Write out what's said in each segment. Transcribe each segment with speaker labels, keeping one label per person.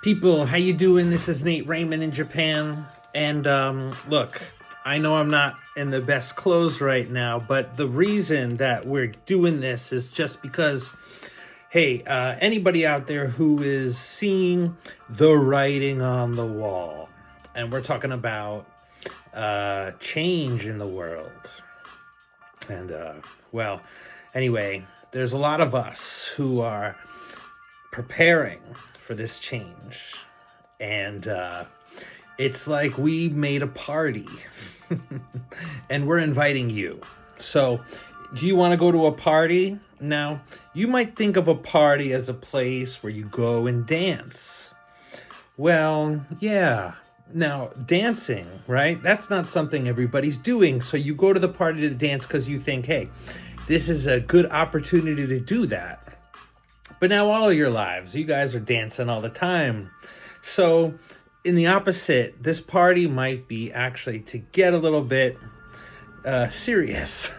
Speaker 1: People, how you doing? This is Nate Raymond in Japan. And look, I know I'm not in the best clothes right now, but the reason that we're doing this is just because, hey, anybody out there who is seeing the writing on the wall, and we're talking about change in the world. And, well, anyway, there's a lot of us who are preparing for this change. And it's like we made a party and we're inviting you. So do you want to go to a party? Now, you might think of a party as a place where you go and dance. Well, yeah. Now, dancing, right? That's not something everybody's doing. So you go to the party to dance because you think, hey, this is a good opportunity to do that. But now all your lives, you guys are dancing all the time. So in the opposite, this party might be actually to get a little bit serious.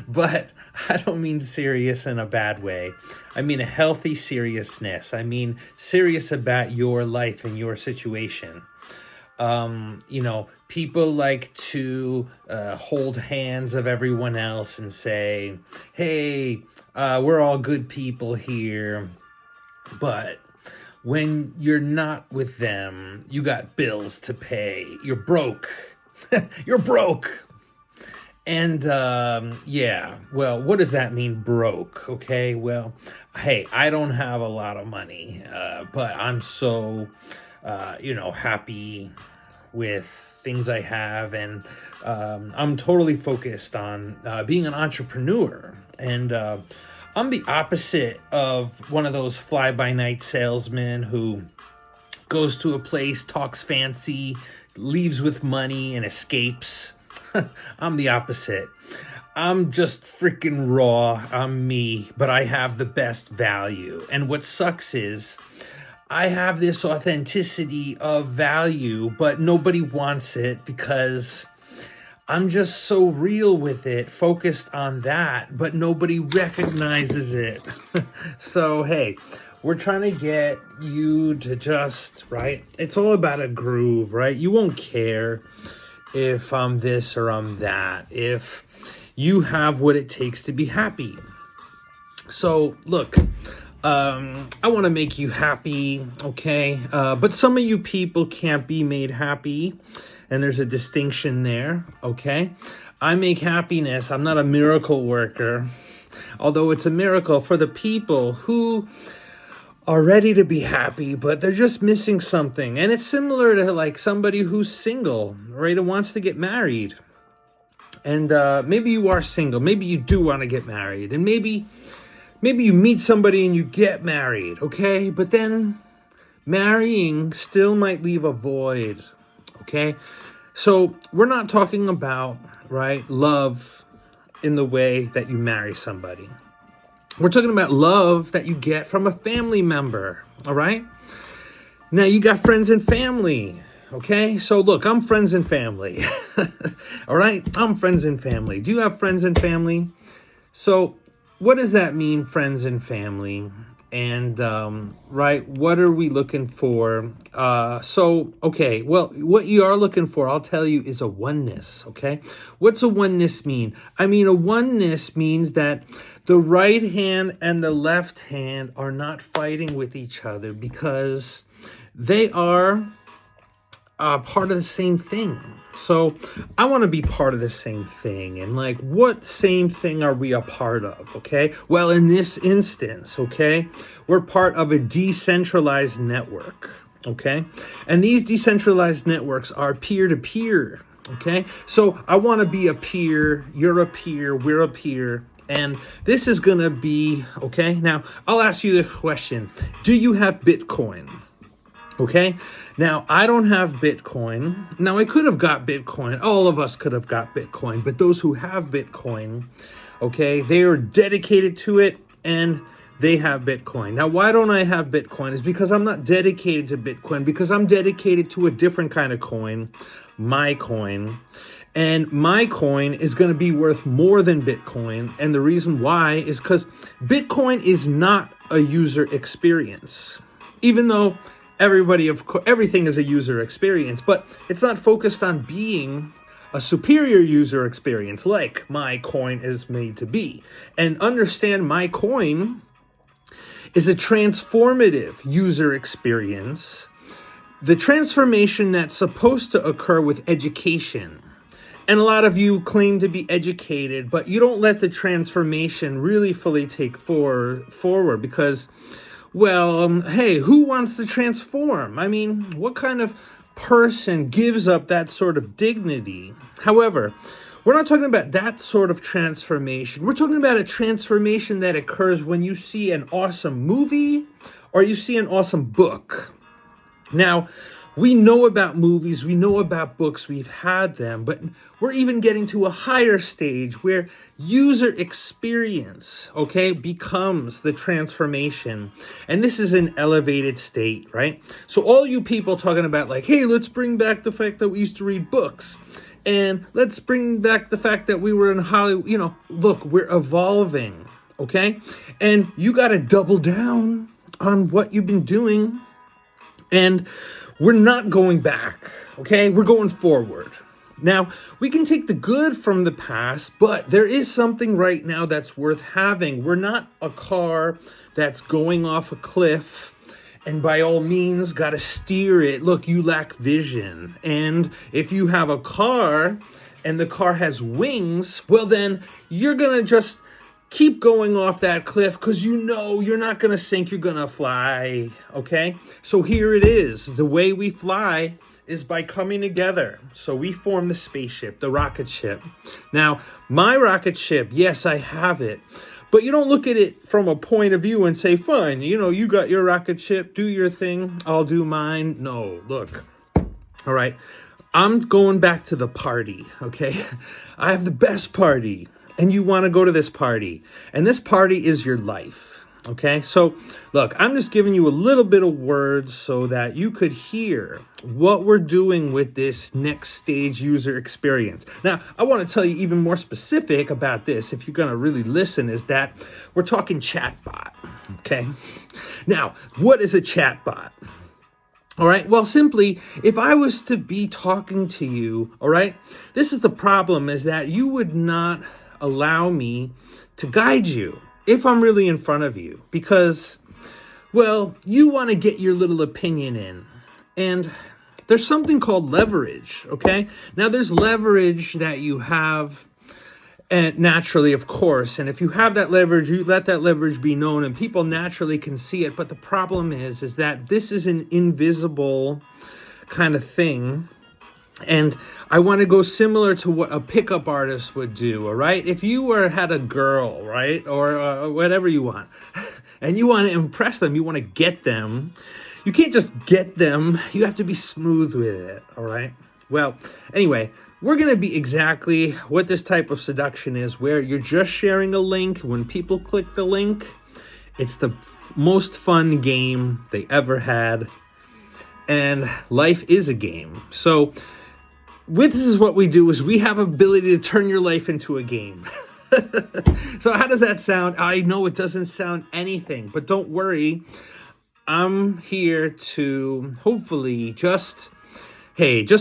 Speaker 1: But I don't mean serious in a bad way. I mean a healthy seriousness. I mean serious about your life and your situation. People like to hold hands of everyone else and say, hey, we're all good people here. But when you're not with them, you got bills to pay. You're broke. You're broke. And well, what does that mean, broke? Okay, well, hey, I don't have a lot of money, but I'm so, happy with things I have, and I'm totally focused on being an entrepreneur. And I'm the opposite of one of those fly-by-night salesmen who goes to a place, talks fancy, leaves with money, and escapes. I'm the opposite. I'm just freaking raw. I'm me, but I have the best value. And what sucks is I have this authenticity of value, but nobody wants it because I'm just so real with it, focused on that, but nobody recognizes it. So, hey, we're trying to get you to just, right? It's all about a groove, right? You won't care if I'm this or I'm that, if you have what it takes to be happy. So, look, I want to make you happy, okay? But some of you people can't be made happy, and there's a distinction there, okay? I make happiness. I'm not a miracle worker, although it's a miracle for the people who are ready to be happy, but they're just missing something. And it's similar to like somebody who's single, right, and wants to get married. And maybe you are single. Maybe you do want to get married. And maybe you meet somebody and you get married, okay? But then marrying still might leave a void, okay? So we're not talking about, right, love in the way that you marry somebody. We're talking about love that you get from a family member, all right? Now, you got friends and family, okay? So, look, I'm friends and family, all right? I'm friends and family. Do you have friends and family? So, what does that mean, friends and family? And, right, what are we looking for? Okay, well, what you are looking for, I'll tell you, is a oneness, okay? What's a oneness mean? I mean, a oneness means that the right hand and the left hand are not fighting with each other because they are part of the same thing. So I want to be part of the same thing. And like, what same thing are we a part of? Okay. Well, in this instance, okay, we're part of a decentralized network. Okay. And these decentralized networks are peer-to-peer. Okay. So I want to be a peer. You're a peer. We're a peer. And this is going to be, okay. Now I'll ask you the question. Do you have Bitcoin? Okay, now I don't have Bitcoin. Now I could have got Bitcoin. All of us could have got Bitcoin. But those who have Bitcoin, okay, they are dedicated to it and they have Bitcoin. Now, why don't I have Bitcoin? Is because I'm not dedicated to Bitcoin, because I'm dedicated to a different kind of coin, my coin. And my coin is going to be worth more than Bitcoin. And the reason why is because Bitcoin is not a user experience. Even though everybody, of course, everything is a user experience, but it's not focused on being a superior user experience like MyCoin is made to be. And understand MyCoin is a transformative user experience, the transformation that's supposed to occur with education. And a lot of you claim to be educated, but you don't let the transformation really fully take forward because, well, hey, who wants to transform? I mean, what kind of person gives up that sort of dignity? However, we're not talking about that sort of transformation. We're talking about a transformation that occurs when you see an awesome movie or you see an awesome book. Now, we know about movies, we know about books, we've had them, but we're even getting to a higher stage where user experience, okay, becomes the transformation. And this is an elevated state, right? So all you people talking about like, hey, let's bring back the fact that we used to read books. And let's bring back the fact that we were in Hollywood. Look, we're evolving, okay? And you got to double down on what you've been doing. And we're not going back, okay? We're going forward. Now, we can take the good from the past, but there is something right now that's worth having. We're not a car that's going off a cliff and by all means got to steer it. Look, you lack vision. And if you have a car and the car has wings, well, then you're going to just keep going off that cliff because you know you're not going to sink, you're going to fly, okay? So here it is. The way we fly is by coming together. So we form the spaceship, the rocket ship. Now, my rocket ship, yes, I have it. But you don't look at it from a point of view and say, fine, you got your rocket ship, do your thing, I'll do mine. No, look, all right, I'm going back to the party, okay? I have the best party. And you want to go to this party. And this party is your life. Okay? So, look, I'm just giving you a little bit of words so that you could hear what we're doing with this next stage user experience. Now, I want to tell you even more specific about this, if you're going to really listen, is that we're talking chatbot. Okay? Now, what is a chatbot? All right. Well, simply, if I was to be talking to you, all right, this is the problem, is that you would not allow me to guide you if I'm really in front of you because, well, you want to get your little opinion in. And there's something called leverage, okay? Now, there's leverage that you have and naturally, of course. And if you have that leverage, you let that leverage be known and people naturally can see it. But the problem is that this is an invisible kind of thing. And I want to go similar to what a pickup artist would do, all right? If you had a girl, right, or whatever you want, and you want to impress them, you want to get them, you can't just get them. You have to be smooth with it, all right? Well, anyway, we're going to be exactly what this type of seduction is, where you're just sharing a link. When people click the link, it's the most fun game they ever had. And life is a game. So this is what we do, is we have ability to turn your life into a game. So how does that sound? I know it doesn't sound anything, but don't worry. I'm here to hopefully just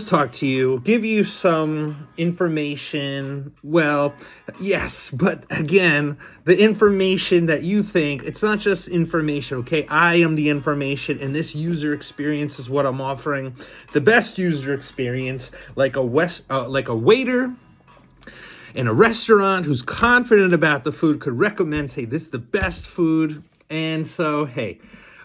Speaker 1: talk to you, give you some information. Well, yes, but again, the information that you think, it's not just information, okay? I am the information, and this user experience is what I'm offering. The best user experience, like a waiter in a restaurant who's confident about the food could recommend, say, this is the best food. And so,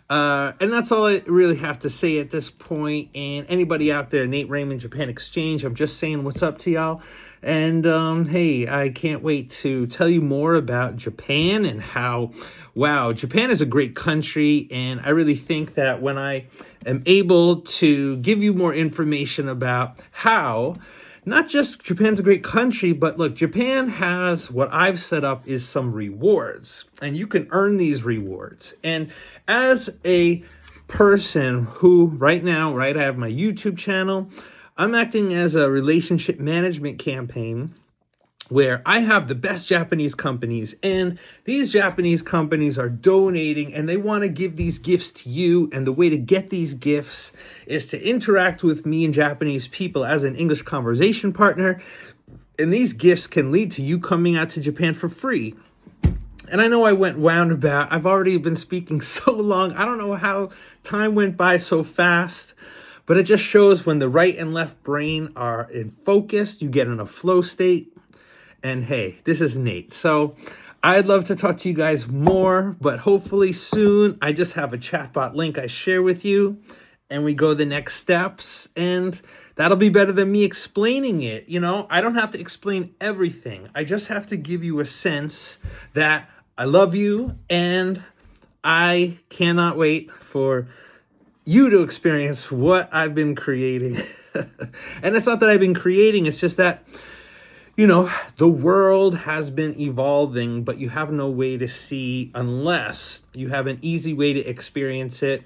Speaker 1: and that's all I really have to say at this point. And anybody out there, Nate Raymond, Japan Exchange, I'm just saying what's up to y'all. And I can't wait to tell you more about Japan and how, wow, Japan is a great country. And I really think that when I am able to give you more information about how, not just Japan's a great country, but look, Japan has, what I've set up is some rewards, and you can earn these rewards. And as a person who right now, I have my YouTube channel, I'm acting as a relationship management campaign where I have the best Japanese companies, and these Japanese companies are donating and they want to give these gifts to you. And the way to get these gifts is to interact with me and Japanese people as an English conversation partner. And these gifts can lead to you coming out to Japan for free. And I know I went roundabout. I've already been speaking so long. I don't know how time went by so fast, but it just shows when the right and left brain are in focus, you get in a flow state. And hey, this is Nate. So I'd love to talk to you guys more, but hopefully soon. I just have a chatbot link I share with you and we go the next steps, and that'll be better than me explaining it. You know, I don't have to explain everything. I just have to give you a sense that I love you and I cannot wait for you to experience what I've been creating. And it's not that I've been creating, it's just that, you know, the world has been evolving, but you have no way to see unless you have an easy way to experience it.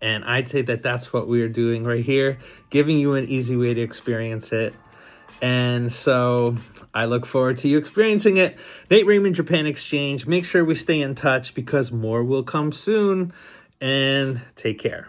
Speaker 1: And I'd say that that's what we're doing right here, giving you an easy way to experience it. And so I look forward to you experiencing it. Nate Raymond, Japan Exchange. Make sure we stay in touch because more will come soon. And take care.